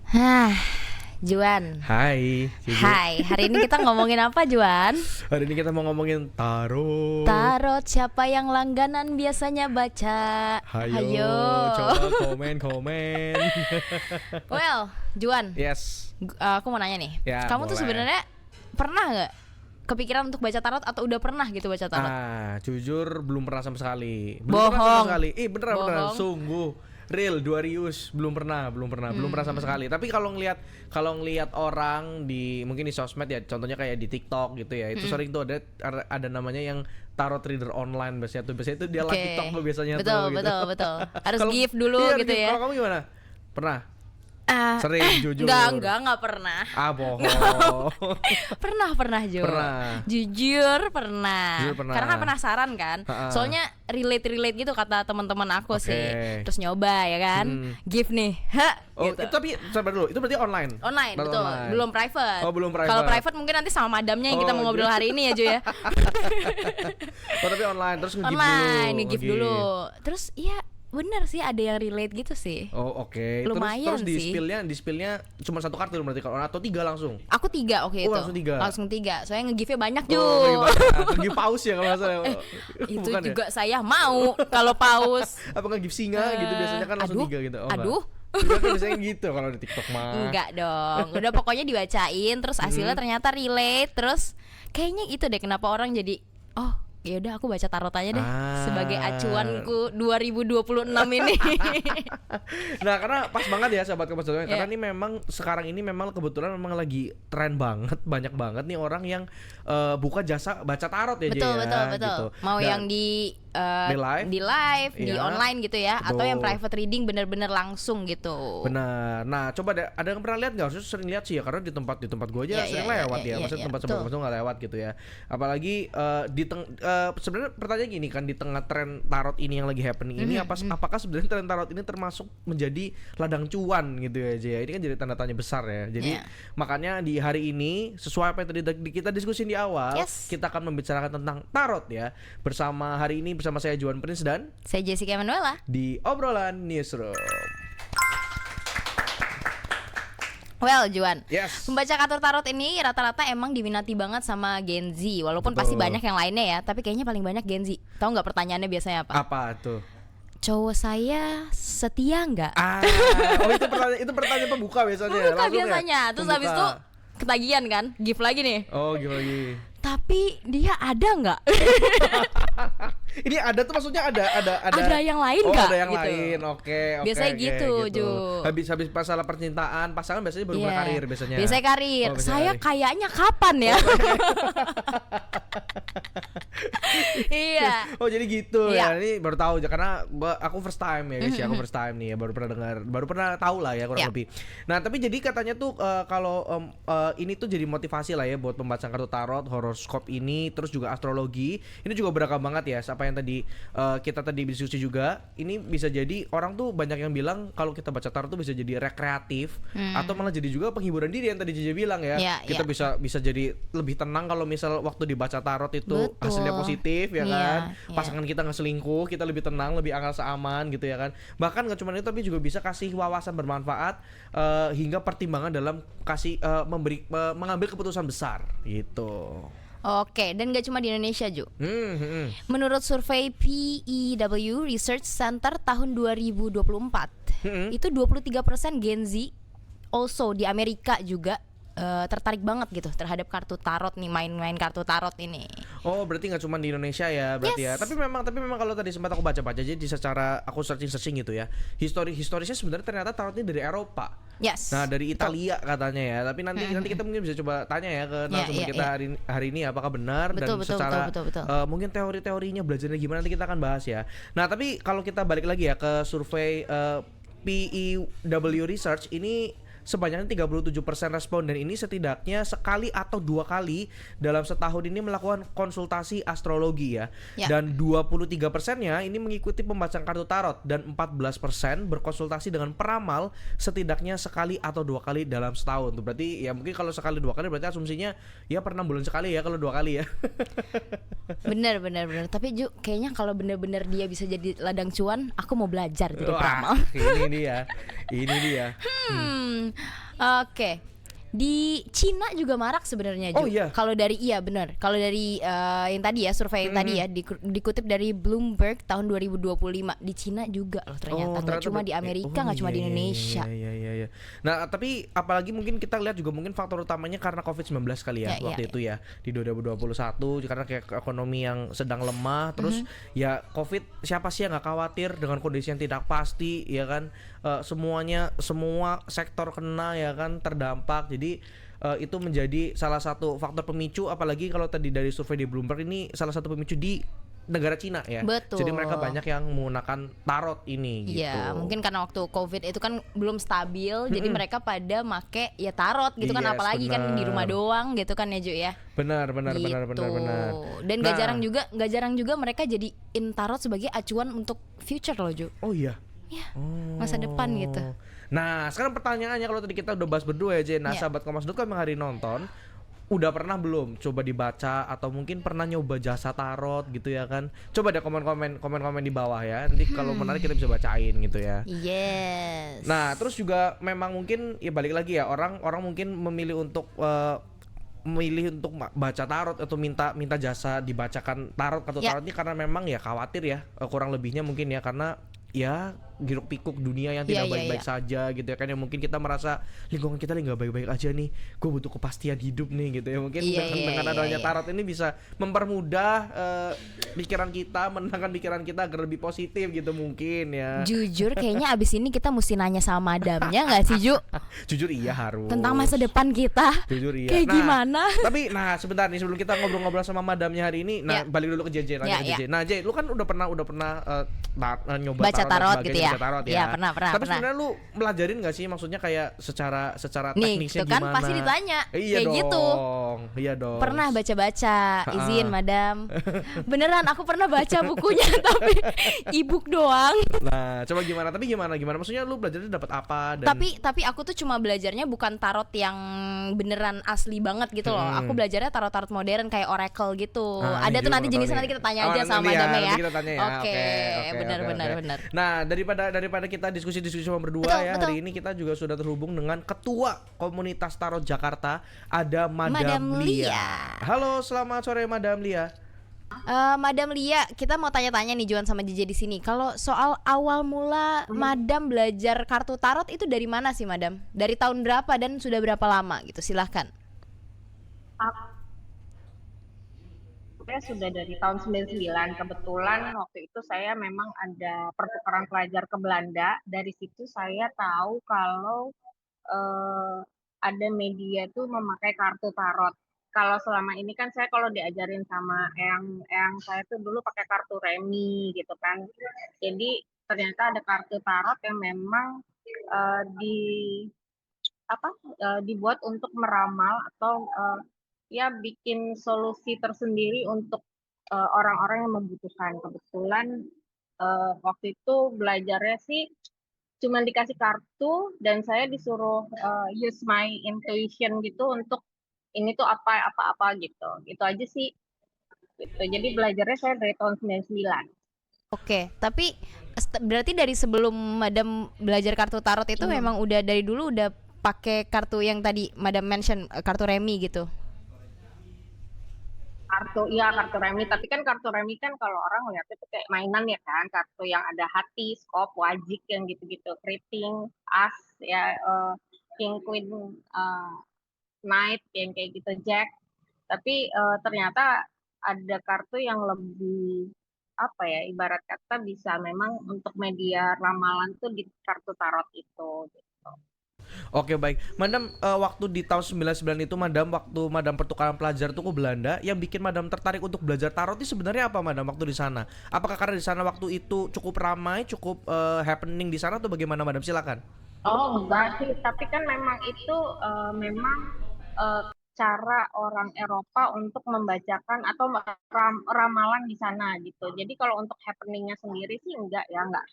Hah, Juan. Hai, Cici. Hai, hari ini kita ngomongin apa, Juan? Hari ini kita mau ngomongin tarot. Tarot, siapa yang langganan biasanya baca? Hayo, coba komen. Well, Juan, Yes. aku mau nanya nih. Ya, Kamu tuh boleh. sebenarnya pernah nggak kepikiran untuk baca tarot atau udah pernah gitu baca tarot? Jujur belum pernah sama sekali. Bohong. Pernah sama sekali. Beneran, Bohong. sungguh. Real, Duarius, belum pernah sama sekali. Tapi kalau ngelihat orang di mungkin di sosmed ya, contohnya kayak di TikTok gitu ya, itu sering tuh ada namanya yang tarot reader online biasanya itu dia live Oke. TikTok tuh biasanya Betul, tuh gitu. betul. Harus Kalau- give dulu iya, gitu give. ya. Kalau kamu gimana? Pernah? Sering, jujur. Enggak pernah. Bohong. Pernah Jo. Pernah. Jujur pernah. Jujur pernah. Karena kan penasaran kan. Ha-ha. Soalnya relate gitu kata teman-teman aku Oke. sih. Terus nyoba ya kan. Give nih. Oh, Gitu. itu tapi sabar dulu. Itu berarti online. Online, Baru betul. online. Belum private. Oh, belum private. Kalau private mungkin nanti sama madamnya yang kita Oh, mau ngobrol gitu. hari ini ya Jo ya. Oh, tapi online terus nge-give Online, dulu. nge-give dulu. Terus iya bener sih ada yang relate gitu sih. Oh, oke. Lumayan terus sih. di spillnya cuma satu kartu berarti kalau atau 3 langsung. Aku 3 Oh, oke itu. langsung tiga. Soalnya nge-give-nya banyak Jo. Oh, nge-give paus ya kalau nggak salah. Itu Bukan juga saya mau kalau paus. Ya? Apa nge-give singa gitu biasanya kan langsung 3 gitu. Oh, aduh. Enggak. Kan biasanya gitu kalau di TikTok mah. Enggak dong. Udah pokoknya dibacain terus hasilnya ternyata relate terus kayaknya itu deh kenapa orang jadi oh ya udah aku baca tarot aja deh sebagai acuanku 2026 ini. Nah, karena pas banget ya sahabat Kompas Dotcom, karena Yeah. ini memang sekarang ini memang kebetulan memang lagi tren banget, banyak banget nih orang yang buka jasa baca tarot ya, Ji, betul ya, betul. gitu. Mau Dan- yang di Di live? di Iya. online gitu ya atau yang Betul. private reading bener-bener langsung gitu. Benar. Nah, coba ada yang pernah lihat nggak? Maksudnya sering lihat sih ya, karena di tempat gue aja Iya, sering iya, lewat iya, ya. Maksudnya iya, tempat betul. sebelum itu nggak lewat gitu ya. Apalagi sebenarnya pertanyaan gini kan, di tengah tren tarot ini yang lagi happening ini, apakah sebenarnya tren tarot ini termasuk menjadi ladang cuan gitu ya, Jaya? Ini kan jadi tanda tanya besar ya. Jadi Iya. makanya di hari ini sesuai apa yang tadi kita diskusin di awal, Yes. kita akan membicarakan tentang tarot ya. Hari ini bersama saya Juan Prince dan Saya Jessica Emanuela. di obrolan newsroom. Well, Juan. Yes. Pembaca kartu tarot ini rata-rata emang diminati banget sama Gen Z. Walaupun Betul. pasti banyak yang lainnya ya, tapi kayaknya paling banyak Gen Z. Tahu nggak pertanyaannya biasanya apa? Apa tuh? Cowok saya setia nggak? Itu pertanyaan pembuka biasanya. Bukan Langsung ya? biasanya. Terus Pembuka. habis itu ketagihan kan, gift lagi nih. Oh, gimana lagi? Tapi dia ada nggak? Ini ada tuh maksudnya ada Ada yang lain oh, nggak? ada yang Gitu. lain. Oke. Biasanya gitu, Ju. Habis masalah percintaan, pasangan biasanya baru mulai Iya. karir biasanya. Biasanya karir. Oh, biasanya Saya karir. kayaknya kapan ya? Iya. Oh, jadi gitu Iya. ya. Ini baru tahu aja karena aku first time ya guys, ya. Aku first time nih ya, baru pernah dengar, baru pernah tahu lah ya kurang Iya. lebih. Nah, tapi jadi katanya tuh kalau ini tuh jadi motivasi lah ya buat pembacaan kartu tarot, horoskop ini, terus juga astrologi. Ini juga beragam banget ya. Apa yang tadi kita tadi diskusi juga. Ini bisa jadi orang tuh banyak yang bilang kalau kita baca tarot tuh bisa jadi rekreatif atau malah jadi juga penghiburan diri yang tadi Jeje bilang ya. Iya, Kita iya. bisa jadi lebih tenang kalau misal waktu dibaca tarot itu Betul. hasilnya positif ya Iya, kan. iya. Pasangan kita nggak selingkuh, kita lebih tenang, lebih akal seaman gitu ya kan. Bahkan nggak cuma itu tapi juga bisa kasih wawasan bermanfaat hingga pertimbangan dalam mengambil keputusan besar gitu. Oke, dan gak cuma di Indonesia, Ju. Hmm. Menurut survei PEW Research Center tahun 2024, itu 23% Gen Z also di Amerika juga tertarik banget gitu terhadap kartu tarot nih, main-main kartu tarot ini. Oh, berarti nggak cuma di Indonesia ya, berarti ya. Yes. Tapi memang kalau tadi sempat aku baca-baca jadi secara aku searching gitu ya. Historisnya sebenarnya ternyata tarot ini dari Eropa. Yes. Nah, dari Italia katanya ya. Tapi nanti kita mungkin bisa coba tanya ya ke narasumber kita hari ini apakah benar Betul, dan betul, secara betul. mungkin teori-teorinya belajarnya gimana nanti kita akan bahas ya. Nah, tapi kalau kita balik lagi ya ke survei PEW Research ini sebanyak 37% responden ini setidaknya sekali atau 2 kali dalam setahun ini melakukan konsultasi astrologi ya. Ya. Dan 23%-nya ini mengikuti pembacaan kartu tarot dan 14% berkonsultasi dengan peramal setidaknya sekali atau 2 kali dalam setahun. Tuh berarti ya mungkin kalau sekali 2 kali berarti asumsinya ya per 6 bulan sekali ya kalau 2 kali ya. Bener bener bener. Tapi Ju, kayaknya kalau bener-bener dia bisa jadi ladang cuan, aku mau belajar jadi Wah, peramal. ini dia. Ini dia. Oke. Di Cina juga marak sebenarnya Oh Ju. iya. Kalau dari iya benar. Kalau dari yang tadi ya survei yang tadi ya dikutip dari Bloomberg tahun 2025 di Cina juga loh ternyata. Nggak Ternyata cuma di Amerika, nggak cuma di Indonesia. iya. Nah, tapi apalagi mungkin kita lihat juga mungkin faktor utamanya karena COVID-19 kali ya, Ya, ya, waktu ya. itu ya di 2021 karena kayak ekonomi yang sedang lemah, terus ya COVID, siapa sih yang nggak khawatir dengan kondisi yang tidak pasti ya kan. Semuanya, semua sektor kena ya kan, terdampak. Jadi itu menjadi salah satu faktor pemicu, apalagi kalau tadi dari survei di Bloomberg ini salah satu pemicu di negara Cina ya. Betul. Jadi mereka banyak yang menggunakan tarot ini gitu. Iya, mungkin karena waktu COVID itu kan belum stabil, jadi mereka pada make ya tarot gitu kan, Yes, apalagi kan di rumah benar. doang gitu kan ya Ju ya. Benar. Gitu. Dan Nah, nggak jarang juga mereka jadiin tarot sebagai acuan untuk future loh Ju. oh iya. Ya, Oh. masa depan gitu. Nah, sekarang pertanyaannya, kalau tadi kita udah bahas berdua ya, Jen. Nah, Ya. sahabat Kompas.com yang hari nonton, udah pernah belum coba dibaca atau mungkin pernah nyoba jasa tarot gitu ya kan? Coba deh komen-komen di bawah ya. Nanti kalau menarik kita bisa bacain gitu ya. Yes. Nah, terus juga memang mungkin ya balik lagi ya, orang mungkin memilih untuk baca tarot atau minta jasa dibacakan kartu Ya. tarot ini karena memang ya khawatir ya, kurang lebihnya mungkin ya, karena ya hiruk pikuk dunia yang Iya, tidak iya, baik-baik iya. saja gitu ya kan, ya mungkin kita merasa lingkungan kita lagi nggak baik-baik aja nih, gue butuh kepastian hidup nih gitu ya, mungkin Iya, dengan iya, adanya iya. tarot ini bisa mempermudah pikiran kita, menenangkan pikiran kita agar lebih positif gitu mungkin ya. Jujur kayaknya abis ini kita mesti nanya sama madamnya nggak sih Ju? Jujur iya harus. Tentang masa depan kita. Jujur iya. Kayak gimana? Tapi sebentar nih sebelum kita ngobrol-ngobrol sama madamnya hari ini, Ya. balik dulu ke JJ, nanya Ya, ke JJ. Nah, Jay, lu kan udah pernah nyoba Baca tarot dan tarot sebagainya, gitu ya? baca tarot ya. Iya, pernah. Tapi sebenarnya lu melajarin nggak sih, maksudnya kayak secara Nih, teknisnya tuh kan gimana? pasti ditanya. Iya Kayak dong. gitu. Iya dong. Pernah baca-baca, izin Ha-ha. madam. Beneran aku pernah baca bukunya tapi e-book doang. Nah, coba gimana? Tapi gimana? Maksudnya lu belajarnya dapat apa dan Tapi aku tuh cuma belajarnya bukan tarot yang beneran asli banget gitu loh. Aku belajarnya tarot-tarot modern kayak oracle gitu. Ah, Ada ini tuh juga nanti mau tahu jenisnya, nih. nanti kita tanya Oh, aja nanti sama ya, madamnya ya. nanti kita tanya ya. Oke, benar. Nah, daripada kita diskusi-diskusi sama berdua Betul, ya, betul. hari ini kita juga sudah terhubung dengan Ketua Komunitas Tarot Jakarta, ada Madam Madam Lia. Lia. Halo, selamat sore Madam Lia. Madam Lia, kita mau tanya-tanya nih Juan sama JJ di sini. Kalau soal awal mula Madam belajar kartu tarot itu dari mana sih Madam? Dari tahun berapa dan sudah berapa lama gitu? Silahkan. Saya sudah dari tahun 99. Kebetulan waktu itu saya memang ada pertukaran pelajar ke Belanda. Dari situ saya tahu kalau ada media tuh memakai kartu tarot. Kalau selama ini kan saya kalau diajarin sama eyang saya tuh dulu pakai kartu remi gitu kan. Jadi ternyata ada kartu tarot yang memang eh, di dibuat untuk meramal atau ya bikin solusi tersendiri untuk orang-orang yang membutuhkan. Kebetulan waktu itu belajarnya sih cuma dikasih kartu dan saya disuruh use my intuition gitu untuk ini tuh apa gitu. Gitu aja sih. Gitu. Jadi belajarnya saya dari tahun 99. Oke, tapi berarti dari sebelum Madam belajar kartu tarot itu memang udah dari dulu udah pakai kartu yang tadi Madam mention, kartu remi gitu. Kartu remi, tapi kan kartu remi kan kalau orang lihatnya itu kayak mainan ya kan, kartu yang ada hati, skop, wajik yang gitu-gitu, keriting, as ya, king, queen, knight yang kayak gitu, jack. Tapi ternyata ada kartu yang lebih apa ya, ibarat kata bisa memang untuk media ramalan tuh di kartu tarot itu gitu. Oke, baik. Madam, waktu di tahun 99 itu Madam, waktu Madam pertukaran pelajar tuh ke Belanda, yang bikin Madam tertarik untuk belajar tarot itu sebenarnya apa Madam waktu di sana? Apakah karena di sana waktu itu cukup ramai, cukup happening di sana, atau bagaimana Madam? Silakan. Oh enggak sih, tapi kan memang itu memang eh, cara orang Eropa untuk membacakan atau ramalan di sana gitu. Jadi kalau untuk happeningnya sendiri sih enggak ya, enggak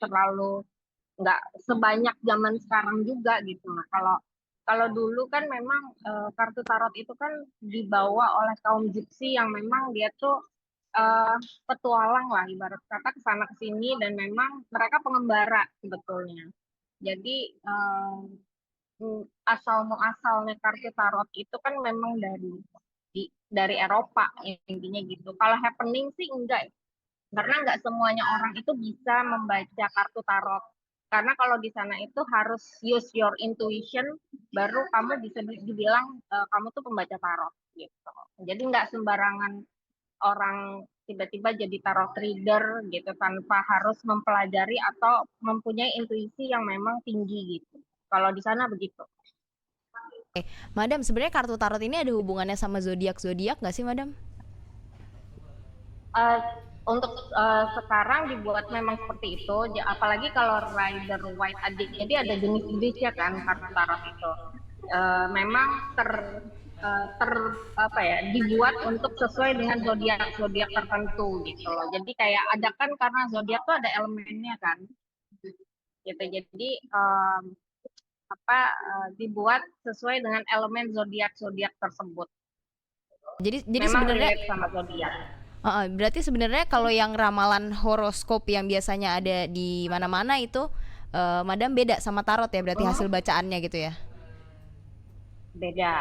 sebanyak zaman sekarang juga gitu. Nah kalau kalau dulu kan memang kartu tarot itu kan dibawa oleh kaum Gypsy yang memang dia tuh petualang lah ibarat kata ke sana ke sini dan memang mereka pengembara sebetulnya. Jadi asal muasalnya kartu tarot itu kan memang dari Eropa intinya gitu. Kalau happening sih enggak, karena nggak semuanya orang itu bisa membaca kartu tarot. Karena kalau di sana itu harus use your intuition, baru kamu bisa dibilang kamu tuh pembaca tarot gitu. Jadi nggak sembarangan orang tiba-tiba jadi tarot reader gitu tanpa harus mempelajari atau mempunyai intuisi yang memang tinggi gitu. Kalau di sana begitu. Madam, sebenarnya kartu tarot ini ada hubungannya sama zodiak nggak sih, Madam? Eh, untuk sekarang dibuat memang seperti itu, apalagi kalau Rider White Adik, jadi ada jenis-jenisnya kan kartu tarot itu. Memang ter apa ya dibuat untuk sesuai dengan zodiak tertentu gitu loh. Jadi kayak ada kan karena zodiak tuh ada elemennya kan, gitu. Jadi dibuat sesuai dengan elemen zodiak tersebut. Jadi Memang sebenarnya relate sama zodiak. berarti sebenarnya kalau yang ramalan horoskop yang biasanya ada di mana-mana itu, Madam beda sama tarot ya, berarti hasil bacaannya gitu ya? Beda.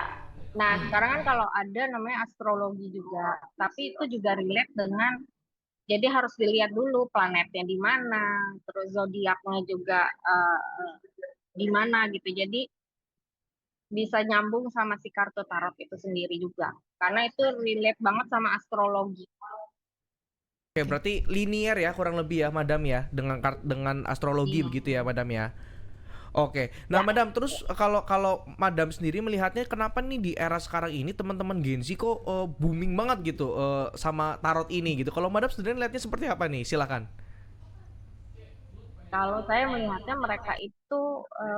Nah, sekarang kan kalau ada namanya astrologi juga, tapi itu juga relate dengan jadi harus dilihat dulu planetnya di mana, terus zodiaknya juga di mana gitu. Jadi bisa nyambung sama si kartu tarot itu sendiri juga. Karena itu relate banget sama astrologi. Oke, berarti linear ya kurang lebih ya, Madam ya, dengan astrologi Iya. begitu ya, Madam ya. Oke, nah Ya, Madam terus kalau kalau Madam sendiri melihatnya kenapa nih di era sekarang ini teman-teman Gen Z kok booming banget gitu sama tarot ini gitu. Kalau Madam sendiri lihatnya seperti apa nih? Silakan. kalau saya melihatnya mereka itu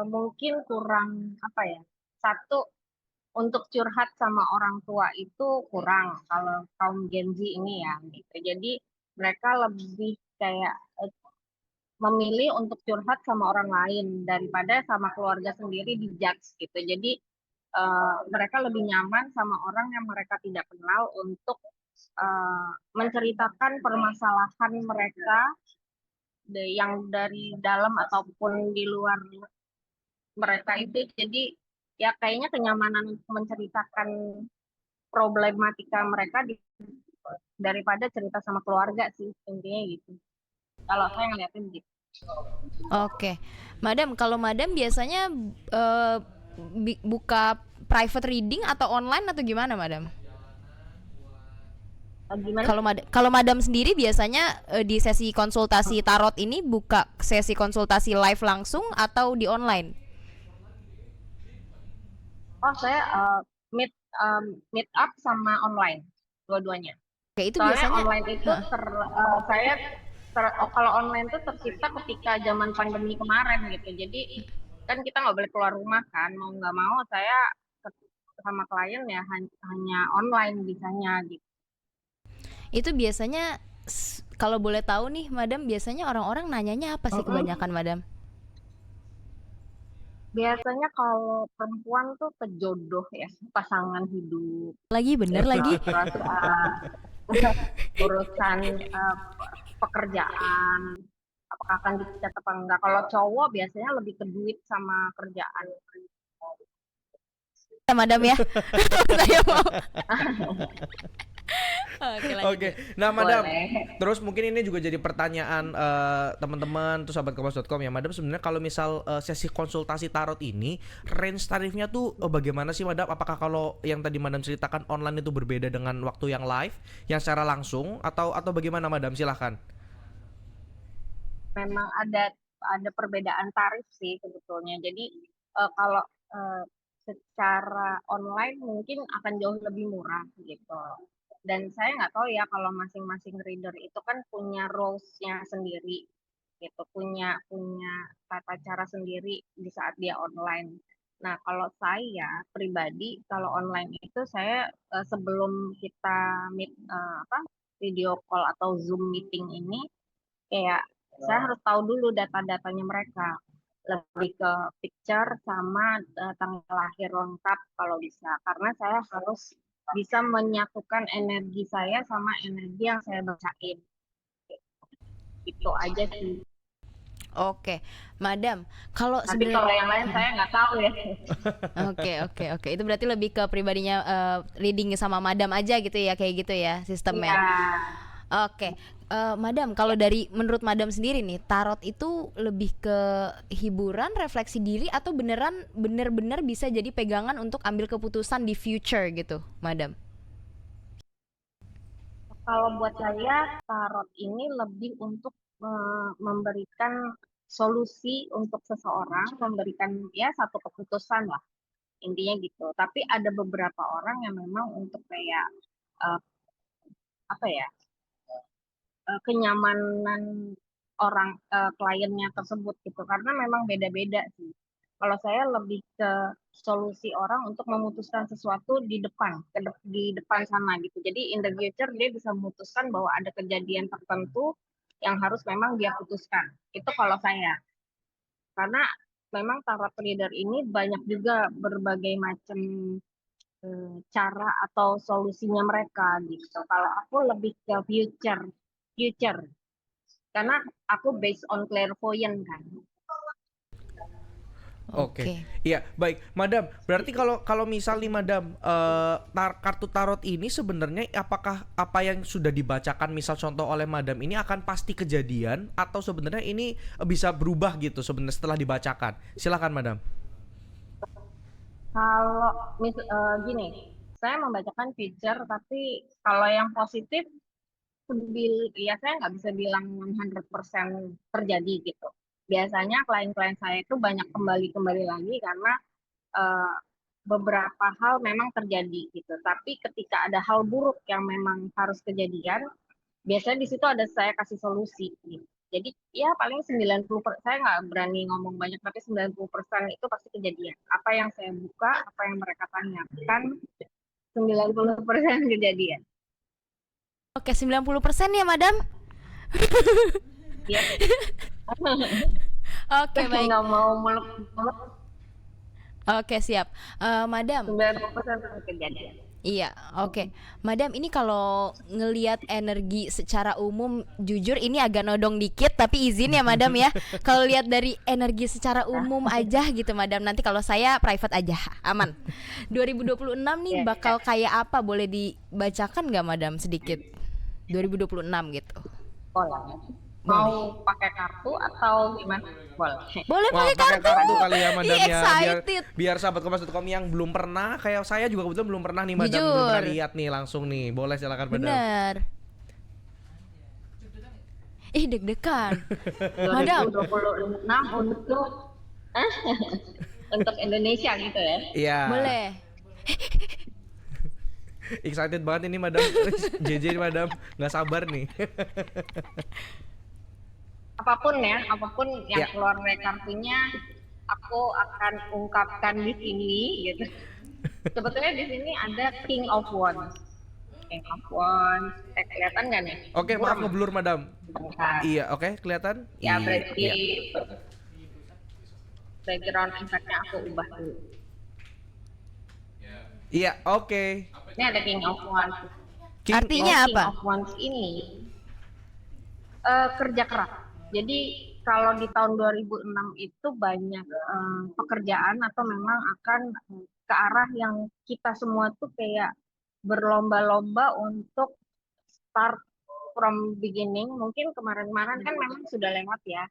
mungkin kurang apa ya? Satu, untuk curhat sama orang tua itu kurang kalau kaum Gen Z ini ya gitu. Jadi mereka lebih kayak memilih untuk curhat sama orang lain daripada sama keluarga sendiri dijudge gitu. Jadi mereka lebih nyaman sama orang yang mereka tidak kenal untuk menceritakan permasalahan mereka yang dari dalam ataupun di luar mereka itu. Jadi ya kayaknya kenyamanan untuk menceritakan problematika mereka daripada cerita sama keluarga sih intinya gitu. Kalau saya ngeliatnya begitu. Oke, Madam, kalau Madam biasanya eh, buka private reading atau online atau gimana, Madam? Gimana? Kalau Madam sendiri biasanya di sesi konsultasi tarot ini buka sesi konsultasi live langsung atau di online? Oh saya meet meet up sama online dua-duanya. Oke, itu Soalnya biasanya. online itu saya kalau online itu tercipta ketika zaman pandemi kemarin gitu. Jadi kan kita nggak boleh keluar rumah kan, mau nggak mau saya sama klien ya hanya online bisanya gitu. Itu biasanya kalau boleh tahu nih, Madam, biasanya orang-orang nanyanya apa sih Mm-mm. kebanyakan, Madam? Biasanya kalau perempuan tuh ke jodoh ya, pasangan hidup, Lagi bener lagi. terus urusan pekerjaan, apakah akan dipecat apa enggak. Kalau cowok biasanya lebih ke duit sama kerjaan. Ya, Madam ya. Saya mau. Oke, lanjut Oke, yuk. nah Madam, Boleh. terus mungkin ini juga jadi pertanyaan teman-teman tuh sahabat kompas.com ya, Madam. Sebenarnya kalau misal sesi konsultasi tarot ini, range tarifnya tuh bagaimana sih, Madam? Apakah kalau yang tadi Madam ceritakan online itu berbeda dengan waktu yang live, yang secara langsung, atau bagaimana, Madam? Silahkan. Memang ada perbedaan tarif sih sebetulnya. Jadi kalau eh, secara online mungkin akan jauh lebih murah gitu. Dan saya nggak tahu ya kalau masing-masing reader itu kan punya rules-nya sendiri gitu, punya punya tata cara sendiri di saat dia online. Nah, kalau saya pribadi kalau online itu saya sebelum kita meet video call atau Zoom meeting ini kayak saya harus tahu dulu data-datanya mereka, lebih ke picture sama tanggal lahir lengkap kalau bisa, karena saya harus bisa menyatukan energi saya sama energi yang saya bacain. Itu aja sih. Oke, Madam, kalau Tapi kalau yang lain saya nggak tahu ya. Oke. Itu berarti lebih ke pribadinya reading sama Madam aja gitu ya, kayak gitu ya sistemnya. Iya. Oke, Madam, kalau dari menurut Madam sendiri nih, tarot itu lebih ke hiburan, refleksi diri, atau bener-bener bisa jadi pegangan untuk ambil keputusan di future gitu, Madam? Kalau buat saya tarot ini lebih untuk memberikan solusi untuk seseorang, memberikan ya satu keputusan lah intinya gitu. Tapi ada beberapa orang yang memang untuk kayak eh, apa ya kenyamanan orang kliennya tersebut gitu. Karena memang beda-beda sih. Kalau saya lebih ke solusi orang untuk memutuskan sesuatu di depan, di depan sana gitu. Jadi in the future dia bisa memutuskan bahwa ada kejadian tertentu yang harus memang dia putuskan. Itu kalau saya. Karena memang tarot reader ini banyak juga berbagai macam cara atau solusinya mereka gitu. Kalau aku lebih ke future. Karena aku based on clairvoyant kan. Oke, Oke. iya baik, Madam. Berarti kalau kalau misal nih, Madam, kartu tarot ini sebenarnya apakah apa yang sudah dibacakan, misal contoh oleh Madam ini akan pasti kejadian atau sebenarnya ini bisa berubah gitu sebenarnya setelah dibacakan? Silakan, Madam. Kalau gini, saya membacakan future, tapi kalau yang positif, ya saya nggak bisa bilang 100% terjadi gitu. Biasanya klien-klien saya itu banyak kembali lagi karena eh, beberapa hal memang terjadi gitu. Tapi ketika ada hal buruk yang memang harus kejadian, biasanya di situ ada saya kasih solusi gitu. Jadi ya paling 90%, saya nggak berani ngomong banyak, tapi 90% itu pasti kejadian. Apa yang saya buka, apa yang mereka tanyakan, 90% kejadian. Oke, 90% ya, Madam? Ya, Oke, saya baik. nggak mau muluk-muluk, Oke, siap. Madam, 90% kejadian. iya, oke. Madam, ini kalau ngelihat energi secara umum, jujur ini agak nodong dikit, tapi izin ya, Madam ya. Kalau lihat dari energi secara umum aja gitu, Madam. Nanti kalau saya private aja, aman. 2026 nih Ya, bakal kayak apa? Boleh dibacakan nggak, Madam, sedikit? 2026 gitu. boleh. Boleh. Mau pakai kartu atau gimana? Boleh. Boleh Wah, pakai pakai kartu. kartu kali ya, Madam Ih, ya, biar excited. biar sahabat Kompas.com yang belum pernah, kayak saya juga kebetulan belum pernah nih, Madam, belum Jujur. pernah lihat nih langsung nih. Boleh, silakan, Madam. Bener. Ih, deg-degan. Madam. 2026 untuk untuk Indonesia gitu ya. Iya. Boleh. Excited banget ini, Madam. JJ nih, Madam, nggak sabar nih. Apapun ya, apapun yang Ya. keluar dari kartunya, aku akan ungkapkan di sini gitu. Sebetulnya di sini ada King of Wands. King of Wands, kelihatan nggak nih? Oke, maaf Buram. ngeblur, Madam. Bentar. Iya, oke, kelihatan? Ya berarti Iya. background efeknya aku ubah dulu. Iya, oke. Ini ada King of Wands. Artinya King apa? of Wands ini kerja keras. Jadi kalau di tahun 2006 itu banyak pekerjaan atau memang akan ke arah yang kita semua tuh kayak berlomba-lomba untuk start from beginning. Mungkin kemarin-kemarin kan memang sudah lewat ya,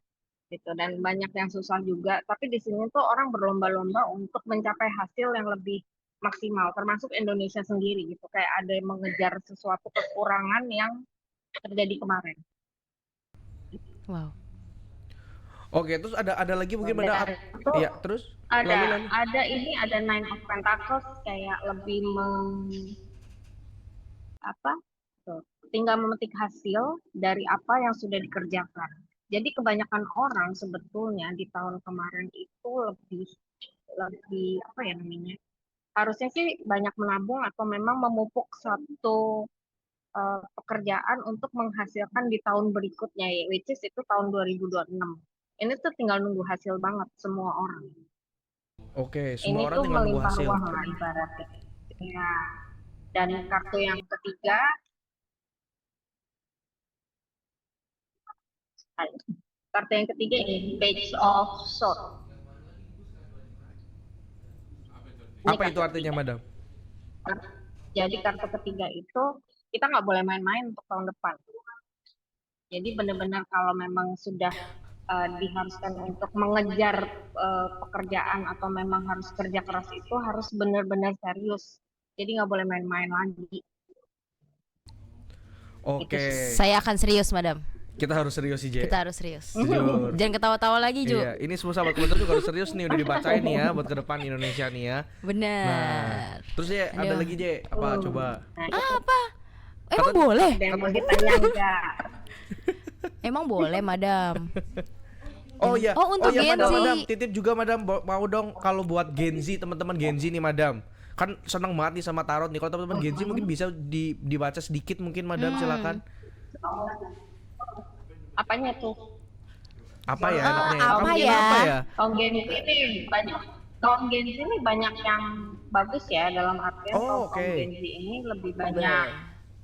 gitu. Dan banyak yang susah juga. Tapi di sini tuh orang berlomba-lomba untuk mencapai hasil yang lebih maksimal, termasuk Indonesia sendiri gitu. Kayak ada yang mengejar sesuatu kekurangan yang terjadi kemarin. Wow. Oke, terus ada lagi mungkin, Madam. Itu Iya, terus lalu. ada Nine of Pentacles, kayak lebih apa tuh, tinggal memetik hasil dari apa yang sudah dikerjakan. Jadi kebanyakan orang sebetulnya di tahun kemarin itu lebih lebih apa ya namanya, harusnya sih banyak menabung atau memang memupuk satu pekerjaan untuk menghasilkan di tahun berikutnya, ya, which is itu tahun 2026. Ini tuh tinggal nunggu hasil banget semua orang. Oke, semua Ini orang tuh tinggal nunggu melimpah hasil. ruah lah ibaratnya. Ya. Dan kartu yang ketiga, ini Page of Swords. Apa itu artinya, Madam? Jadi kartu ketiga itu kita nggak boleh main-main untuk tahun depan. Jadi benar-benar kalau memang sudah diharuskan untuk mengejar pekerjaan atau memang harus kerja keras itu harus benar-benar serius. Jadi nggak boleh main-main lagi. Oke. Saya akan serius, Madam. Kita harus serius sih, Je. Kita harus serius. Jujur. Jangan ketawa-tawa lagi, Ju. Iya, ini semua sahabat komentar juga harus serius nih, udah dibacain nih ya buat ke depan Indonesia nih ya. Benar. Nah, terus ya ada Aduh. lagi, Je. Apa coba? Nah, Apa? Emang boleh? ada yang mau ditanya enggak? Emang boleh, Madam. Oh iya. Oh, untuk Gen Madam, Z. Madam, titip juga Madam mau dong kalau buat Gen Z, teman-teman Gen Z nih, Madam. Kan senang banget nih sama tarot nih. Kalau teman-teman Gen Z mungkin bisa dibaca sedikit mungkin, Madam, silakan. Apanya tuh? Apa ya enaknya? apa Kamu ya? kira apa ya? Kaum Gen Z ini banyak. Kaum Gen Z ini banyak yang bagus ya, dalam artian Oh, kaum oke. Gen Z ini lebih banyak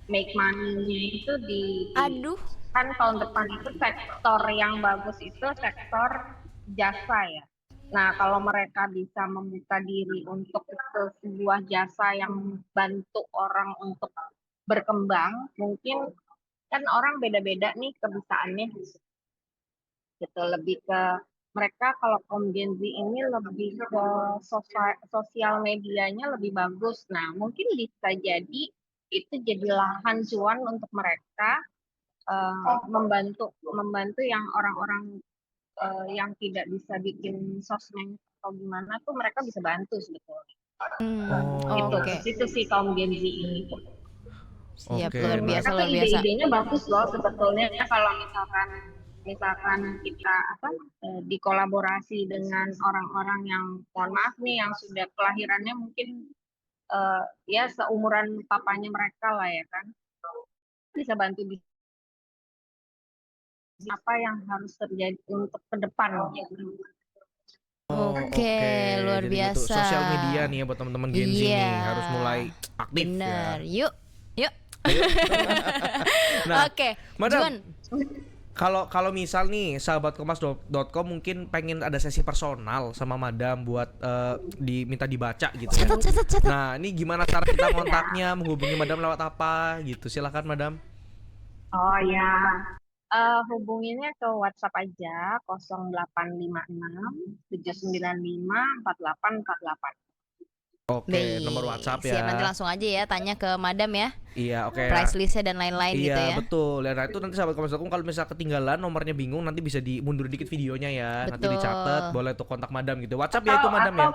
make money-nya itu di Aduh. kan tahun depan itu sektor yang bagus itu sektor jasa ya. Nah, kalau mereka bisa membuka diri untuk ke sebuah jasa yang bantu orang untuk berkembang, mungkin kan orang beda-beda nih kebisaannya gitu, lebih ke mereka kalau kaum Gen Z ini lebih ke sosial medianya lebih bagus. Nah, mungkin bisa jadi itu jadi lahan cuan untuk mereka membantu yang orang-orang yang tidak bisa bikin sosmed atau gimana tuh mereka bisa bantu sebetulnya. Itu Oke. itu sih kaum Gen Z ini. Siap, Oke, luar nah. biasa, Tapi luar biasa. ide-idenya bagus loh sebetulnya kalau misalkan kita dikolaborasi dengan orang-orang yang mohon maaf nih yang sudah kelahirannya mungkin ya seumuran papanya mereka lah ya kan, bisa bantu apa yang harus terjadi untuk ke depan gitu. Oke, luar Jadi gitu. biasa. Sosial media nih ya buat teman-teman Gen Z Iya. nih harus mulai aktif Bener. ya. Yuk, yuk. Nah, Oke, Madam, Juan. Kalau misal nih sahabat kompas.com mungkin pengen ada sesi personal sama Madam buat diminta dibaca gitu ya. Catat. Nah, ini gimana cara kita kontaknya, menghubungi Madam lewat apa gitu. Silakan Madam. Oh ya, hubunginya ke WhatsApp aja 0856 795 4848. Oke, Baik. nomor WhatsApp ya. Siap, nanti langsung aja ya tanya ke Madam ya. Iya, oke. Price listnya dan lain-lain Iya, gitu ya. betul. Ya, nah itu nanti sahabat kompas.com kalau misalnya ketinggalan nomornya bingung nanti bisa dimundur dikit videonya ya. Nanti Betul. dicatat, boleh tuh kontak Madam gitu. WhatsApp ya itu Madam ya.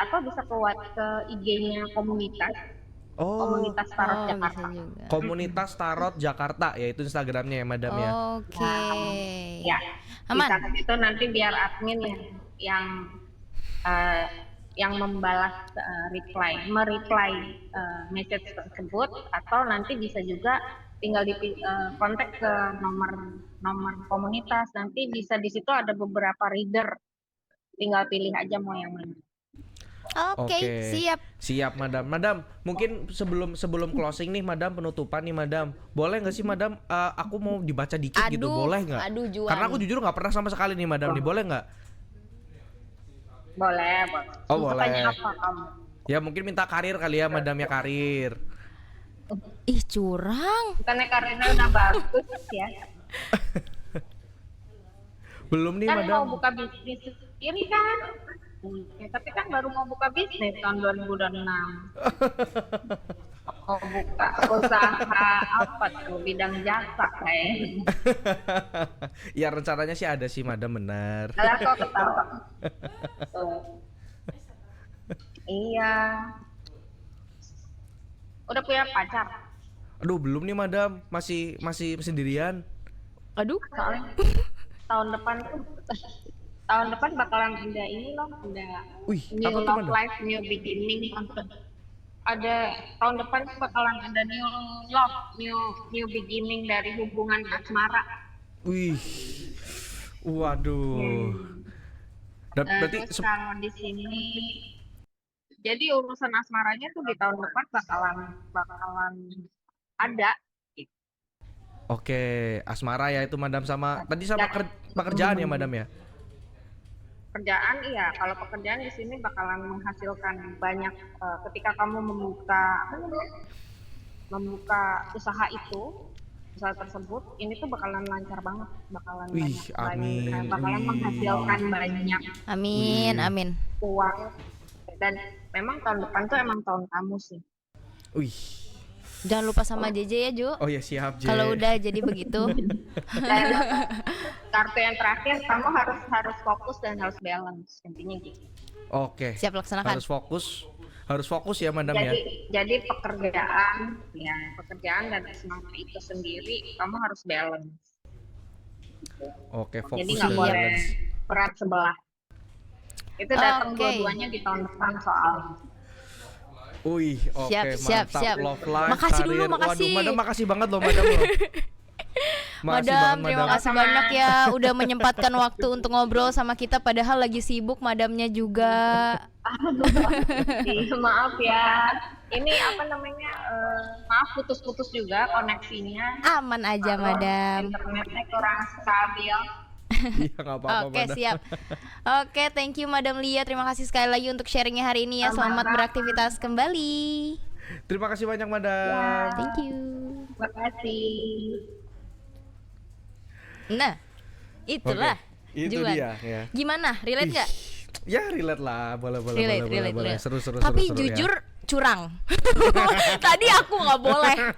Atau bisa ke IG-nya komunitas Oh, komunitas Tarot Oh, Jakarta. bisa juga. Komunitas Tarot Jakarta ya itu Instagramnya ya Madam ya. Oke. Ya, Aman. di situ nanti biar admin yang membalas mereply message tersebut, atau nanti bisa juga tinggal kontak ke nomor komunitas. Nanti bisa di situ ada beberapa reader, tinggal pilih aja mau yang mana. Oke, siap. Siap Madam. Madam, mungkin sebelum closing nih Madam, penutupan nih Madam. Boleh nggak sih Madam aku mau dibaca dikit gitu, boleh nggak? Aduh, Juan. Karena aku jujur nggak pernah sama sekali nih Madam nih, boleh nggak? Boleh. Oh, Mau boleh. tanya apa kamu? Ya mungkin minta karir kali ya Madam ya, karir. Ih, curang. Bukannya karirnya udah bagus ya? Belum nih Kan Madam. mau buka bisnis sendiri kan? Tapi kan baru mau buka bisnis tahun 2006. Mau buka usaha apa tuh, bidang jasa kayaknya. Ya rencananya sih ada sih Madam, benar. Kalau kok ketawa. Tuh. Iya. Udah punya pacar? Aduh, belum nih Madam, masih sendirian. Aduh. Soalnya tahun depan bakalan ada ini loh, ada Wih, new apa tuh, love Madam? life, new beginning. Ada tahun depan tuh bakalan ada new love, new beginning dari hubungan asmara. Wih. Waduh. Dan berarti Terus kalau di sini Jadi urusan asmaranya tuh di tahun depan bakalan ada. Oke, asmara ya itu Madam sama tadi sama Dan pekerjaan ya Madam ya. pekerjaan, iya, kalau pekerjaan di sini bakalan menghasilkan banyak ketika kamu membuka usaha tersebut, ini tuh bakalan lancar banget, bakalan Wih, amin. bakalan Wih. menghasilkan banyak Amin, Wih. amin. uang. Dan memang tahun depan tuh emang tahun kamu sih. Wih. Jangan lupa sama JJ ya, Ju. Oh ya siap J. Kalau udah jadi begitu. Dan kartu yang terakhir, kamu harus fokus dan harus balance, intinya gitu. Oke. Siap laksanakan. Harus fokus ya Madam ya. Jadi pekerjaan dan asmara itu sendiri kamu harus balance. Oke, Jadi fokus nggak dan boleh balance. berat sebelah. Itu datang Oke. dua-duanya di tahun depan soalnya. Wih, oke, Siap, mantap. siap. Love life, Makasih dulu, karir. makasih. Waduh, Madam makasih banget loh Madam loh. Makasih Madam, banget, terima kasih Sama-sama. banyak ya udah menyempatkan waktu untuk ngobrol sama kita padahal lagi sibuk madamnya juga. Iya, maaf ya. Ini apa namanya? Maaf putus-putus juga koneksinya. Aman aja, Kalau Madam. Internetnya kurang stabil. Iya, nggak apa-apa Oke, Madam. siap. Oke, thank you Madam Lia. Terima kasih sekali lagi untuk sharingnya hari ini ya. Selamat Sama-sama. beraktivitas kembali. Terima kasih banyak Madam. Ya. Thank you. Terima kasih. Nah, itulah. Oke, itu Juan. dia ya. Gimana? Relate nggak? Ya relate lah, boleh. Relate. Seru. Tapi seru, jujur curang. Tadi aku nggak boleh. Ya.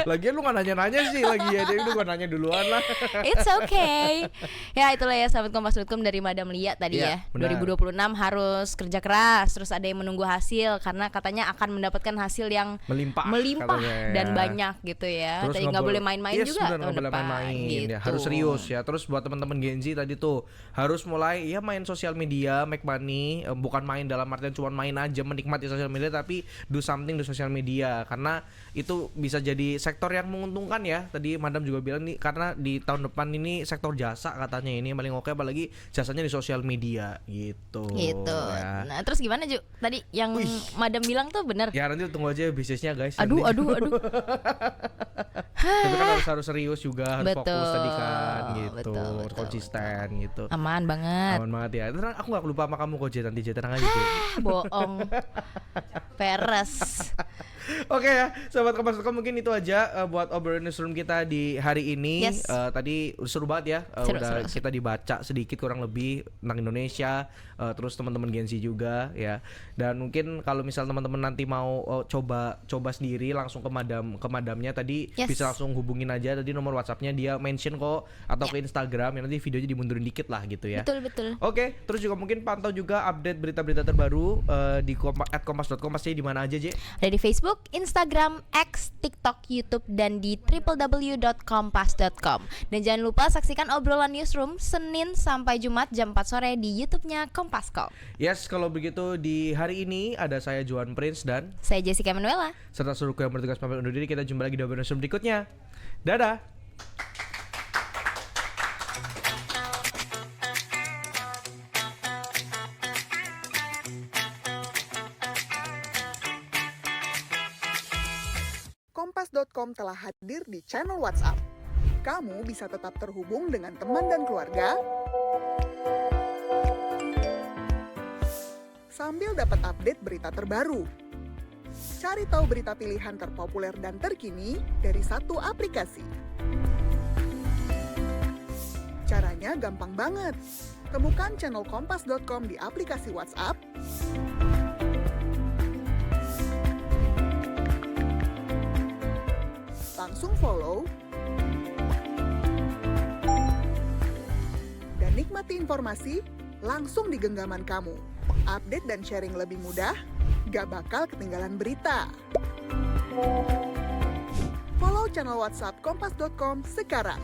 Lagian lu nggak nanya-nanya sih lagi ya, jadi lu gak nanya duluan lah. It's okay. Ya itulah ya sahabat kompas.com dari Madam Lia tadi Iya, ya. benar. 2026 harus kerja keras, terus ada yang menunggu hasil karena katanya akan mendapatkan hasil yang Melimpah katanya, dan ya. banyak gitu ya. Terus Tadi nggak boleh main-main yes, juga bener, tahun nggak boleh depan. main-main Gitu. ya, harus serius ya. Terus buat teman-teman Gen Z tadi tuh harus mulai ya main sosial media, make money, bukan main dalam artian cuma main aja menikmati sosial media, tapi do something di sosial media karena itu bisa jadi sektor yang menguntungkan ya. Tadi Madam juga bilang nih karena di tahun depan ini sektor jasa katanya ini yang paling oke, apalagi jasanya di sosial media gitu. Gitu. Ya. Nah, terus gimana Ju? Tadi yang Wih. Madam bilang tuh bener. Ya nanti tunggu aja bisnisnya guys. Aduh, nanti. aduh. Tapi kan harus serius juga, harus fokus Betul, tadi kan gitu, betul, harus konsisten gitu. Aman banget. Aman banget ya. Tenang, aku gak lupa sama kamu kok J, nanti J, tenang aja J. Bohong. Peres. Oke ya, sobat kompas.com mungkin itu aja buat obrolan newsroom kita di hari ini. Yes. Tadi seru banget ya, Seru. kita dibaca sedikit kurang lebih tentang Indonesia, terus teman-teman Gen Z juga ya. Dan mungkin kalau misal teman-teman nanti mau coba sendiri langsung ke madamnya tadi, Yes. bisa langsung hubungin aja tadi nomor WhatsApp-nya dia mention kok, atau ke Instagram ya, nanti videonya dimundurin dikit lah gitu ya. Betul. Oke, terus juga mungkin pantau juga update berita-berita terbaru di @kompas.com, pasti di mana aja J? Ada di Facebook, Instagram, X, TikTok, YouTube, dan di www.kompas.com. Dan jangan lupa saksikan obrolan newsroom Senin sampai Jumat jam 4 sore di YouTube-nya Kompas.com. Yes, kalau begitu di hari ini ada saya Johan Prince dan Saya Jessica Manuela. serta seluruh yang bertugas pamit undur diri. Kita jumpa lagi di obrolan newsroom berikutnya. Dadah. Kompas.com telah hadir di channel WhatsApp. Kamu bisa tetap terhubung dengan teman dan keluarga sambil dapat update berita terbaru. Cari tahu berita pilihan terpopuler dan terkini dari satu aplikasi. Caranya gampang banget. Temukan channel Kompas.com di aplikasi WhatsApp, langsung follow, dan nikmati informasi langsung di genggaman kamu. Update dan sharing lebih mudah, gak bakal ketinggalan berita. Follow channel WhatsApp Kompas.com sekarang.